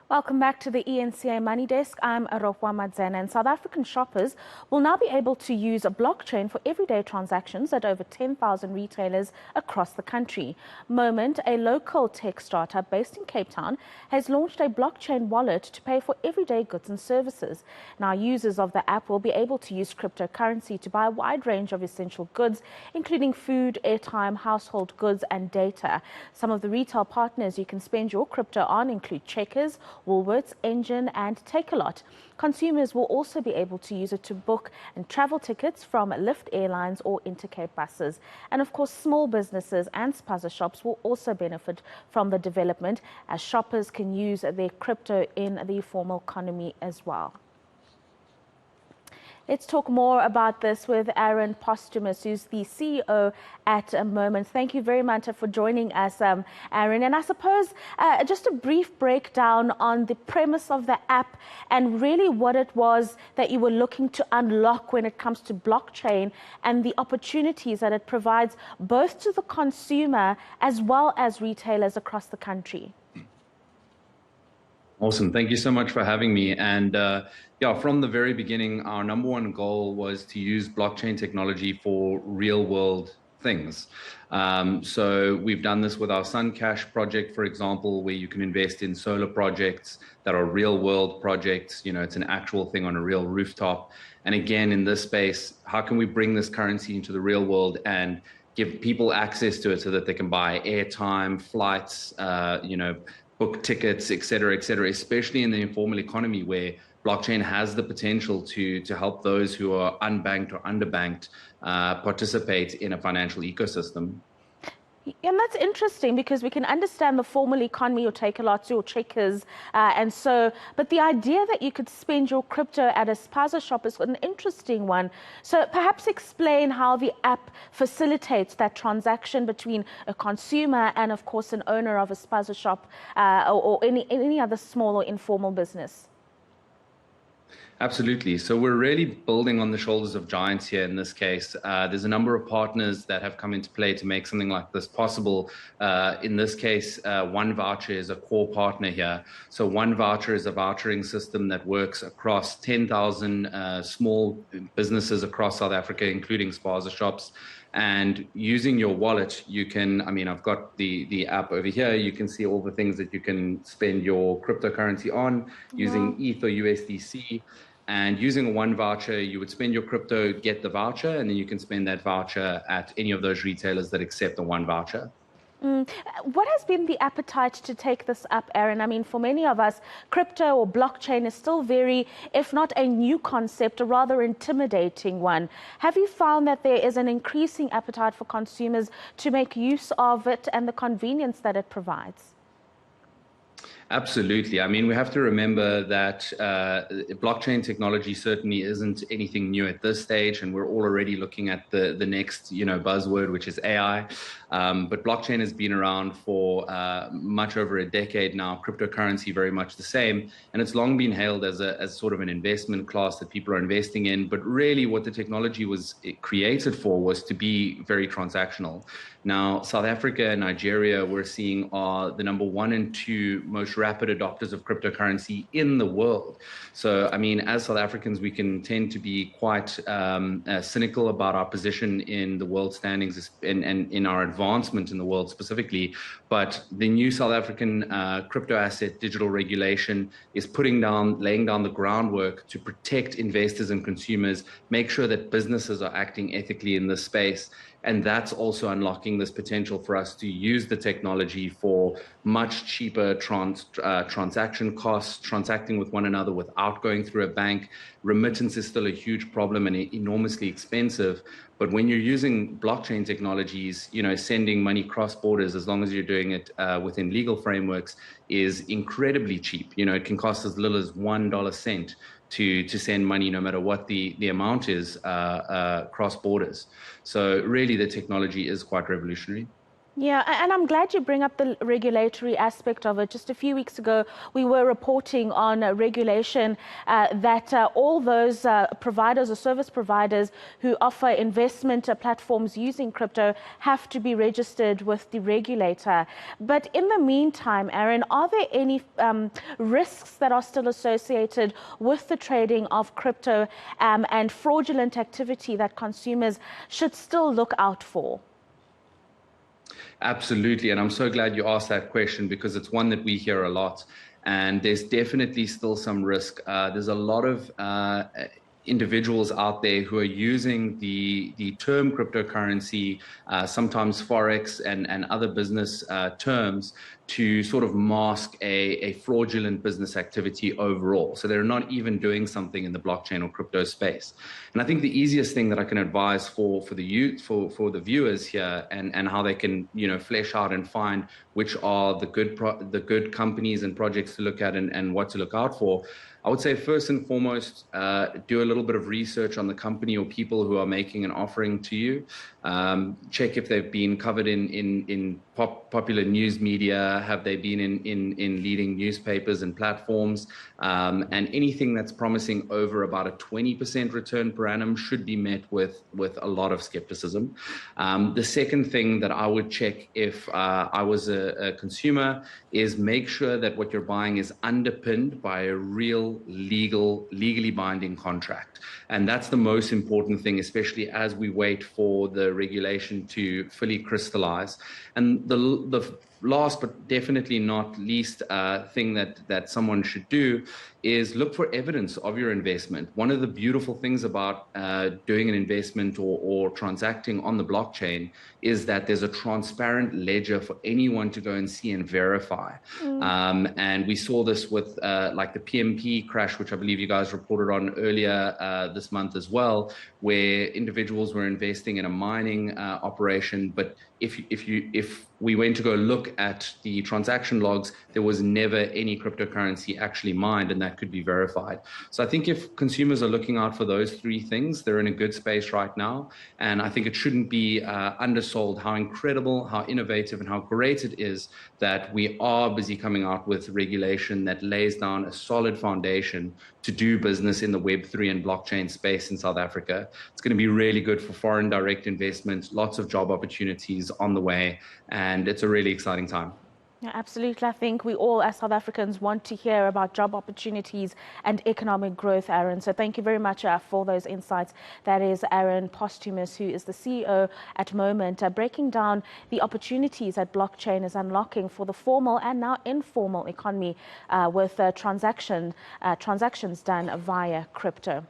Welcome back to the eNCA Money Desk. I'm Rofhiwa Madzena, and South African shoppers will now be able to use a blockchain for everyday transactions at over 10,000 retailers across the country. Momint, a local tech startup based in Cape Town, has launched a blockchain wallet to pay for everyday goods and services. Now, users of the app will be able to use cryptocurrency to buy a wide range of essential goods, including food, airtime, household goods, and data. Some of the retail partners you can spend your crypto on include Checkers, Woolworths, Engine, and Takealot. Consumers will also be able to use it to book and travel tickets from Lift Airlines or Intercape buses. And of course, small businesses and spaza shops will also benefit from the development, as shoppers can use their crypto in the formal economy as well. Let's talk more about this with Ahren Posthumus, who's the CEO at Momint. Thank you very much for joining us, Ahren. And I suppose just a brief breakdown on the premise of the app and really what it was that you were looking to unlock when it comes to blockchain and the opportunities that it provides both to the consumer as well as retailers across the country. Awesome. Thank you so much for having me. And yeah, from the very beginning, our number one goal was to use blockchain technology for real world things. So we've done this with our SunCash project, for example, where you can invest in solar projects that are real world projects. You know, it's an actual thing on a real rooftop. And again, in this space, how can we bring this currency into the real world and give people access to it so that they can buy airtime, flights, book tickets, et cetera, especially in the informal economy where blockchain has the potential to help those who are unbanked or underbanked participate in a financial ecosystem. And that's interesting because we can understand the formal economy or Takealots or Checkers but the idea that you could spend your crypto at a spaza shop is an interesting one. So perhaps explain how the app facilitates that transaction between a consumer and, of course, an owner of a spaza shop or any other small or informal business. Absolutely. So we're really building on the shoulders of giants here in this case. There's a number of partners that have come into play to make something like this possible. In this case, One Voucher is a core partner here. So One Voucher is a vouchering system that works across 10,000 small businesses across South Africa, including spaza shops. And using your wallet, you can, I've got the app over here. You can see all the things that you can spend your cryptocurrency on using ETH or USDC. And using a One Voucher, you would spend your crypto, get the voucher, and then you can spend that voucher at any of those retailers that accept the One Voucher. What has been the appetite to take this up, Ahren? For many of us, crypto or blockchain is still very, if not a new concept, a rather intimidating one. Have you found that there is an increasing appetite for consumers to make use of it and the convenience that it provides? Absolutely. We have to remember that blockchain technology certainly isn't anything new at this stage, and we're already looking at the next buzzword, which is AI. But blockchain has been around for much over a decade now. Cryptocurrency very much the same, and it's long been hailed as sort of an investment class that people are investing in. But really, what the technology was created for was to be very transactional. Now, South Africa and Nigeria, we're seeing, are the number 1 and 2 most rapid adopters of cryptocurrency in the world. So, as South Africans, we can tend to be quite cynical about our position in the world standings and in our advancement in the world specifically. But the new South African crypto asset digital regulation is laying down the groundwork to protect investors and consumers, make sure that businesses are acting ethically in this space. And that's also unlocking this potential for us to use the technology for much cheaper transaction costs, transacting with one another without going through a bank. Remittance is still a huge problem and enormously expensive. But when you're using blockchain technologies, sending money cross borders, as long as you're doing it within legal frameworks, is incredibly cheap. It can cost as little as $1 cent to send money, no matter what the amount is, cross borders. So really, the technology is quite revolutionary. Yeah, and I'm glad you bring up the regulatory aspect of it. Just a few weeks ago, we were reporting on regulation that all those providers or service providers who offer investment platforms using crypto have to be registered with the regulator. But in the meantime, Ahren, are there any risks that are still associated with the trading of crypto and fraudulent activity that consumers should still look out for? Absolutely. And I'm so glad you asked that question because it's one that we hear a lot. And there's definitely still some risk. There's a lot of individuals out there who are using the term cryptocurrency, sometimes Forex and other business terms to sort of mask a fraudulent business activity overall. So they're not even doing something in the blockchain or crypto space. And I think the easiest thing that I can advise for the viewers here and how they can, flesh out and find which are the good companies and projects to look at and what to look out for, I would say first and foremost, do a little bit of research on the company or people who are making an offering to you. Check if they've been covered in popular news media, have they been in leading newspapers and platforms, and anything that's promising over about a 20% return per annum should be met with a lot of skepticism. The second thing that I would check if I was a consumer is make sure that what you're buying is underpinned by a real legally binding contract. And that's the most important thing, especially as we wait for the regulation to fully crystallize. And the last but definitely not least thing that someone should do is look for evidence of your investment. One of the beautiful things about doing an investment or transacting on the blockchain is that there's a transparent ledger for anyone to go and see and verify. And we saw this with like the PMP crash, which I believe you guys reported on earlier this month as well, where individuals were investing in a mining operation, but if we went to go look at the transaction logs, there was never any cryptocurrency actually mined, and that could be verified. So I think if consumers are looking out for those three things, they're in a good space right now. And I think it shouldn't be undersold how incredible, how innovative, and how great it is that we are busy coming out with regulation that lays down a solid foundation to do business in the Web3 and blockchain space in South Africa. It's going to be really good for foreign direct investment, lots of job opportunities on the way, and it's a really exciting time. Yeah, absolutely. I think we all as South Africans want to hear about job opportunities and economic growth, Ahren. So thank you very much for those insights. That is Ahren Posthumus, who is the CEO at Momint, breaking down the opportunities that blockchain is unlocking for the formal and now informal economy with transactions done via crypto.